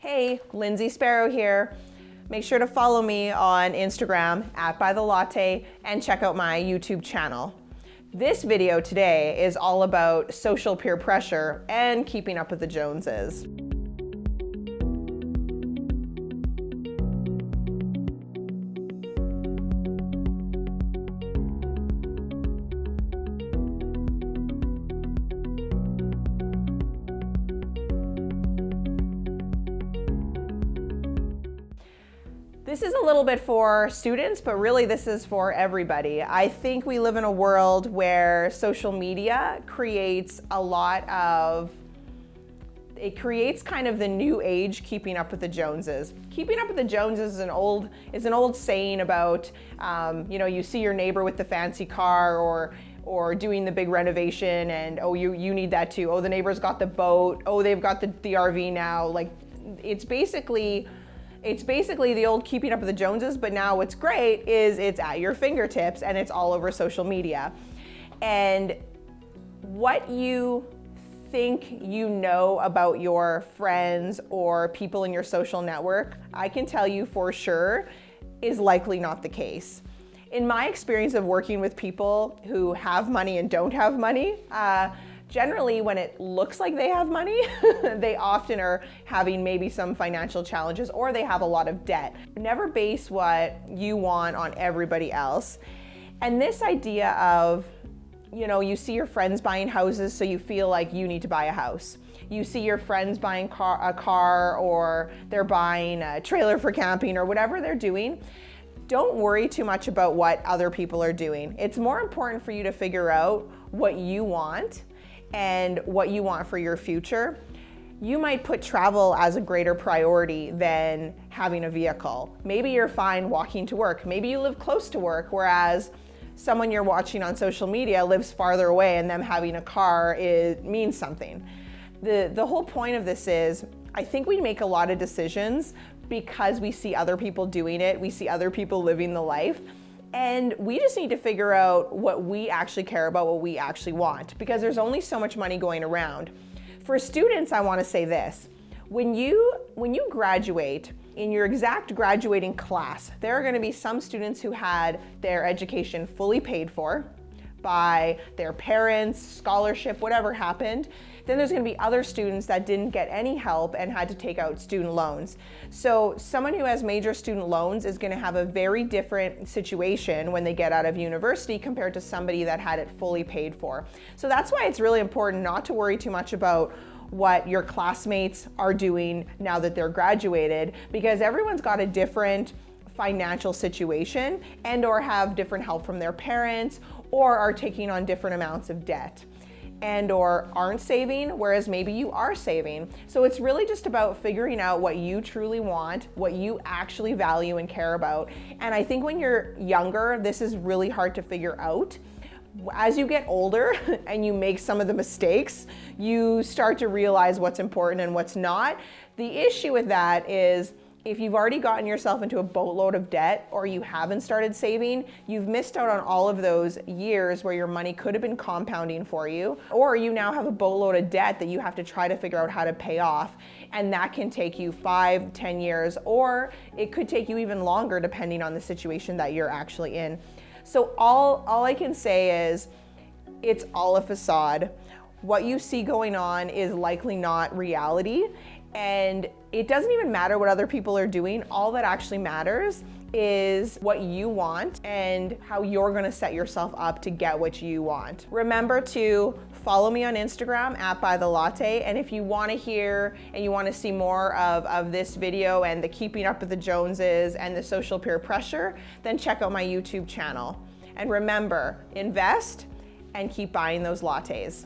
Hey, Lindsay Sparrow here. Make sure to follow me on Instagram @ByTheLatte and check out my YouTube channel. This video today is all about social peer pressure and keeping up with the Joneses. This is a little bit for students, but really this is for everybody. I think we live in a world where social media creates kind of the new age keeping up with the Joneses. Keeping up with the Joneses is an old saying about, you see your neighbor with the fancy car or doing the big renovation and, oh, you need that too. Oh, the neighbor's got the boat. Oh, they've got the RV now. Like, it's basically the old keeping up with the Joneses, but now what's great is it's at your fingertips and it's all over social media. And what you think you know about your friends or people in your social network, I can tell you for sure, is likely not the case. In my experience of working with people who have money and don't have money, generally, when it looks like they have money, they often are having maybe some financial challenges or they have a lot of debt. Never base what you want on everybody else. And this idea of, you see your friends buying houses, so you feel like you need to buy a house. You see your friends buying a car, or they're buying a trailer for camping or whatever they're doing. Don't worry too much about what other people are doing. It's more important for you to figure out what you want and what you want for your future. You might put travel as a greater priority than having a vehicle. Maybe you're fine walking to work. Maybe you live close to work, whereas someone you're watching on social media lives farther away and them having a car means something. The whole point of this is, I think we make a lot of decisions because we see other people doing it, we see other people living the life, and we just need to figure out what we actually care about, what we actually want, because there's only so much money going around. For students, I want to say this. When you graduate, in your exact graduating class, there are going to be some students who had their education fully paid for by their parents, scholarship, whatever happened. Then there's going to be other students that didn't get any help and had to take out student loans. So someone who has major student loans is going to have a very different situation when they get out of university compared to somebody that had it fully paid for. So that's why it's really important not to worry too much about what your classmates are doing now that they're graduated, because everyone's got a different financial situation and or have different help from their parents or are taking on different amounts of debt and or aren't saving, whereas maybe you are saving. So it's really just about figuring out what you truly want, what you actually value and care about. And I think when you're younger, this is really hard to figure out. As you get older and you make some of the mistakes, you start to realize what's important and what's not. The issue with that is, if you've already gotten yourself into a boatload of debt or you haven't started saving, you've missed out on all of those years where your money could have been compounding for you, or you now have a boatload of debt that you have to try to figure out how to pay off. And that can take you 5, 10 years, or it could take you even longer depending on the situation that you're actually in. So all I can say is, it's all a facade. What you see going on is likely not reality. And it doesn't even matter what other people are doing. All that actually matters is what you want and how you're going to set yourself up to get what you want. Remember to follow me on Instagram @ByTheLatte. And if you want to hear and you want to see more of this video and the keeping up with the Joneses and the social peer pressure, then check out my YouTube channel. And remember, invest and keep buying those lattes.